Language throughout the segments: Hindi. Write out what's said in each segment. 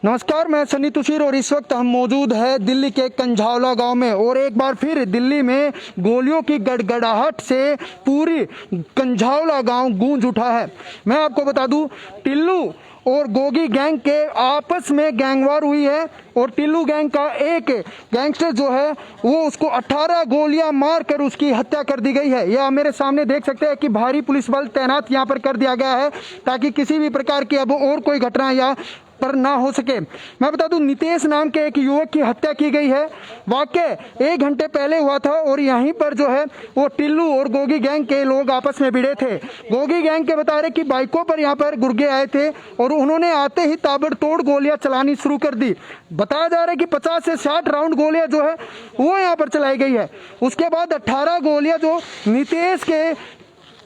नमस्कार, मैं सनी तुषार और इस वक्त हम मौजूद है दिल्ली के कंझावला गांव में। और एक बार फिर दिल्ली में गोलियों की गड़गड़ाहट से पूरी कंझावला गांव गूंज उठा है। मैं आपको बता दूं, टिल्लू और गोगी गैंग के आपस में गैंगवार हुई है और टिल्लू गैंग का एक गैंगस्टर जो है वो उसको 18 गोलियां मारकर उसकी हत्या कर दी गई है। यह मेरे सामने देख सकते हैं कि भारी पुलिस बल तैनात यहां पर कर दिया गया है ताकि किसी भी प्रकार की अब और कोई घटना या पर ना हो सके। मैं बता दूं, नितेश नाम के एक युवक की हत्या की गई है। वाकई 1 घंटे पहले हुआ था और यहीं पर जो है वो टिल्लू और गोगी गैंग के लोग आपस में भिड़े थे। गोगी गैंग के बता रहे कि बाइकों पर यहाँ पर गुर्गे आए थे और उन्होंने आते ही ताबड़तोड़ गोलियां चलानी शुरू कर दी। बताया जा रहा है कि 50 से 60 राउंड गोलियां जो है वो यहाँ पर चलाई गई है। उसके बाद 18 गोलियां जो नितेश के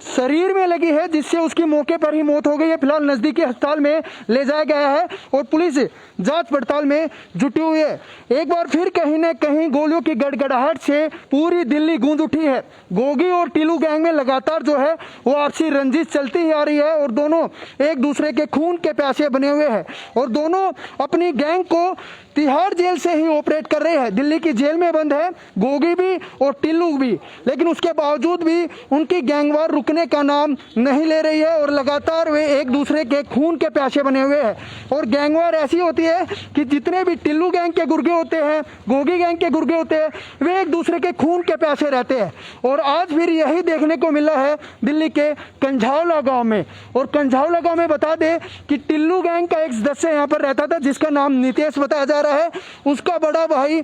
शरीर में लगी है, जिससे उसकी मौके पर ही मौत हो गई है। फिलहाल नजदीकी अस्पताल में ले जाया गया है और पुलिस जांच पड़ताल में जुटी हुई है। एक बार फिर कहीं न कहीं गोलियों की गड़गड़ाहट से पूरी दिल्ली गूंज उठी है। गोगी और टिल्लू गैंग में लगातार जो है वो आपसी रंजिश चलती ही आ रही है और दोनों एक दूसरे के खून के प्यासे बने हुए हैं और दोनों अपनी गैंग को तिहाड़ जेल से ही ऑपरेट कर रहे हैं। दिल्ली की जेल में बंद है गोगी भी और टिल्लू भी, लेकिन उसके बावजूद भी उनकी गैंगवार रुकने का नाम नहीं ले रही है और लगातार वे एक दूसरे के खून के प्यासे बने हुए हैं। और गैंगवार ऐसी होती है कि जितने भी टिल्लू गैंग के गुर्गे होते हैं, गोगी गैंग के गुर्गे होते हैं, वे एक दूसरे के खून के प्यासे रहते हैं। और आज फिर यही देखने को मिला है दिल्ली के कंझावला गांव में। और कंझावला गांव में बता दें कि टिल्लू गैंग का एक सदस्य यहाँ पर रहता था जिसका नाम नितेश बताया जा रहा है। उसका बड़ा भाई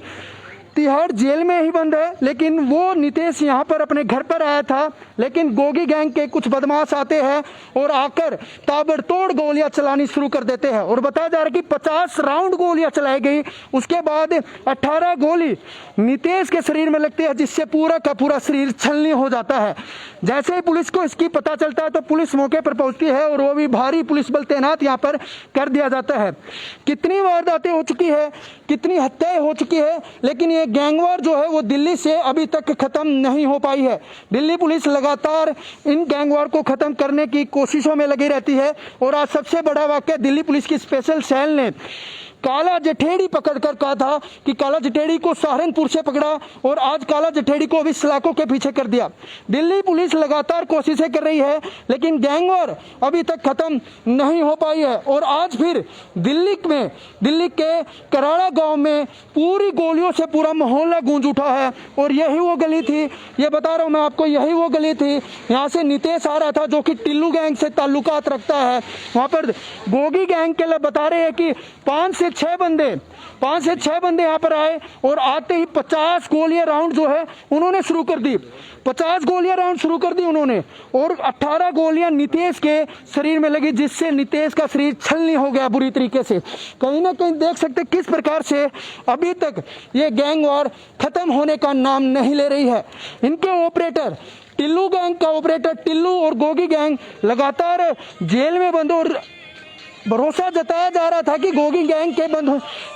तिहाड़ जेल में ही बंद है, लेकिन वो नितेश यहाँ पर अपने घर पर आया था। लेकिन गोगी गैंग के कुछ बदमाश आते हैं और आकर ताबड़तोड़ गोलियां चलानी शुरू कर देते हैं। और बताया जा रहा है कि 50 राउंड गोलियां चलाई गई। उसके बाद 18 गोली नितेश के शरीर में लगती है, जिससे पूरा का पूरा शरीर छलनी हो जाता है। जैसे ही पुलिस को इसकी पता चलता है तो पुलिस मौके पर पहुंचती है और वो भी भारी पुलिस बल तैनात यहाँ पर कर दिया जाता है। कितनी वारदातें हो चुकी है, कितनी हत्याएं हो चुकी है, लेकिन ये गैंगवार जो है वो दिल्ली से अभी तक खत्म नहीं हो पाई है। दिल्ली पुलिस लगातार इन गैंगवार को खत्म करने की कोशिशों में लगी रहती है। और आज सबसे बड़ा वाकया, दिल्ली पुलिस की स्पेशल सेल ने काला जठेड़ी पकड़कर कहा था कि काला जठेड़ी को सहारनपुर से पकड़ा और आज काला जठेड़ी को भी सलाखों के पीछे कर दिया। दिल्ली पुलिस लगातार कोशिशें कर रही है लेकिन गैंगवार अभी तक खत्म नहीं हो पाई है। और आज फिर दिल्ली के कराड़ा गांव में पूरी गोलियों से पूरा मोहल्ला गूंज उठा है। और यही वो गली थी, ये बता रहा हूं मैं आपको, यही वो गली थी, यहाँ से नितेश आ रहा था जो कि टिल्लू गैंग से ताल्लुकात रखता है। वहां पर गोगी गैंग के लोग बता रहे हैं कि 5 से 6 बंदे यहाँ पर आए और आते ही 50 गोलियां राउंड जो है उन्होंने शुरू कर दी। 50 गोलियां राउंड शुरू कर दी उन्होंने और 18 गोलियां नितेश के शरीर में लगी, जिससे नितेश का शरीर छलनी हो गया बुरी तरीके से। कहीं ना कहीं देख सकते किस प्रकार से अभी तक ये गैंग वार खत्म होने का नाम नहीं ले रही है। इनके ऑपरेटर, टिल्लू गैंग का ऑपरेटर टिल्लू और गोगी गैंग लगातार जेल में बंद और भरोसा जताया जा रहा था कि गोगी गैंग के बंद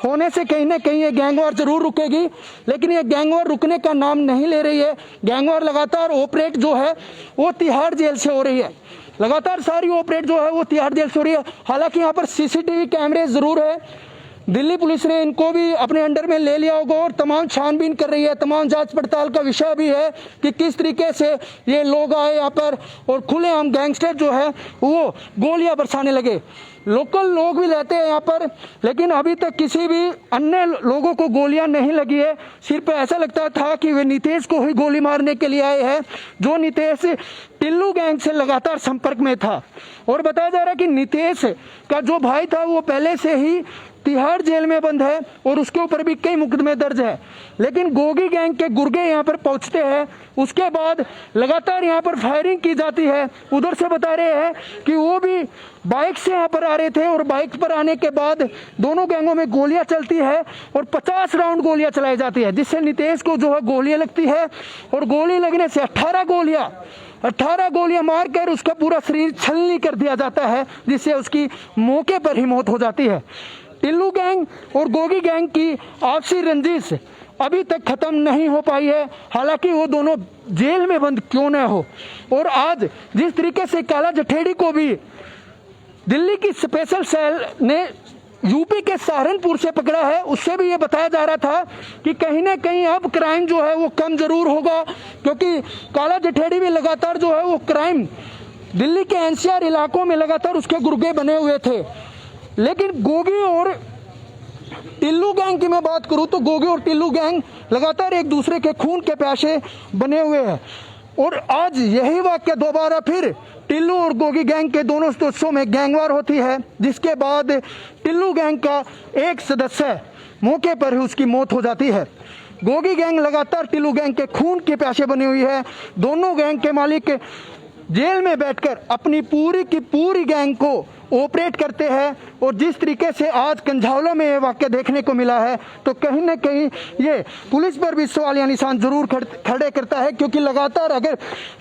होने से कहीं ना कहीं ये गैंगवार जरूर रुकेगी, लेकिन ये गैंगवार रुकने का नाम नहीं ले रही है। गैंगवार लगातार ऑपरेट जो है वो तिहाड़ जेल से हो रही है। लगातार सारी ऑपरेट जो है वो तिहाड़ जेल से हो रही है। हालांकि यहाँ पर सीसीटीवी कैमरे जरूर है। दिल्ली पुलिस ने इनको भी अपने अंडर में ले लिया होगा और तमाम छानबीन कर रही है। तमाम जांच पड़ताल का विषय भी है कि किस तरीके से ये लोग आए यहाँ पर और खुलेआम गैंगस्टर जो है वो गोलियां बरसाने लगे। लोकल लोग भी रहते हैं यहाँ पर, लेकिन अभी तक किसी भी अन्य लोगों को गोलियां नहीं लगी है। सिर्फ ऐसा लगता था कि वे नितेश को ही गोली मारने के लिए आए हैं, जो नितेश टिल्लू गैंग से लगातार संपर्क में था। और बताया जा रहा है कि नितेश का जो भाई था वो पहले से ही तिहाड़ जेल में बंद है और उसके ऊपर भी कई मुकदमे दर्ज है। लेकिन गोगी गैंग के गुर्गे यहाँ पर पहुंचते हैं, उसके बाद लगातार यहाँ पर फायरिंग की जाती है। उधर से बता रहे हैं कि वो भी बाइक से यहाँ पर आ रहे थे और बाइक पर आने के बाद दोनों गैंगों में गोलियां चलती है और 50 राउंड गोलियां चलाई जाती है, जिससे नितेश को जो है गोलियां लगती है और गोली लगने से 18 गोलियां मारकर उसका पूरा शरीर छलनी कर दिया जाता है, जिससे उसकी मौके पर ही मौत हो जाती है। टिल्लू गैंग और गोगी गैंग की आपसी रंजिश अभी तक खत्म नहीं हो पाई है, हालांकि वो दोनों जेल में बंद क्यों न हो। और आज जिस तरीके से काला जठेड़ी को भी दिल्ली की स्पेशल सेल ने यूपी के सहारनपुर से पकड़ा है, उससे भी ये बताया जा रहा था कि कहीं ना कहीं अब क्राइम जो है वो कम जरूर होगा, क्योंकि काला जठेड़ी भी लगातार जो है वो क्राइम दिल्ली के एनसीआर इलाकों में लगातार उसके गुर्गे बने हुए थे। लेकिन गोगी और टिल्लू गैंग की मैं बात करूं तो गोगी और टिल्लू गैंग लगातार एक दूसरे के खून के प्यासे बने हुए हैं, और आज यही वाक्य दोबारा फिर टिल्लू और गोगी गैंग के दोनों सदस्यों में गैंगवार होती है, जिसके बाद टिल्लू गैंग का एक सदस्य मौके पर ही उसकी मौत हो जाती है। गोगी गैंग लगातार टिल्लू गैंग के खून के प्यासे बनी हुई है। दोनों गैंग के मालिक जेल में बैठकर अपनी पूरी की पूरी गैंग को ऑपरेट करते हैं, और जिस तरीके से आज कंझावला में ये वाक्य देखने को मिला है तो कहीं ना कहीं ये पुलिस पर भी सवालिया निशान जरूर खड़े करता है, क्योंकि लगातार अगर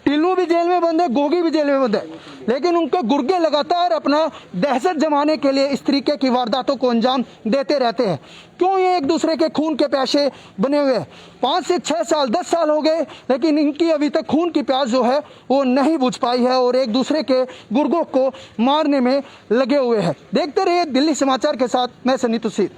टिल्लू भी जेल में बंद है, गोगी भी जेल में बंद है, लेकिन उनके गुर्गे लगातार अपना दहशत जमाने के लिए इस तरीके की वारदातों को अंजाम देते रहते हैं। क्यों? ये एक दूसरे के खून के प्यासे बने हुए हैं। 5 से 6 साल 10 साल हो गए, लेकिन इनकी अभी तक खून की प्यास जो है वो नहीं बुझ पाई है, और एक दूसरे के गुर्गों को मारने में लगे हुए हैं। देखते रहिए दिल्ली समाचार के साथ, मैं सनी तुसीर।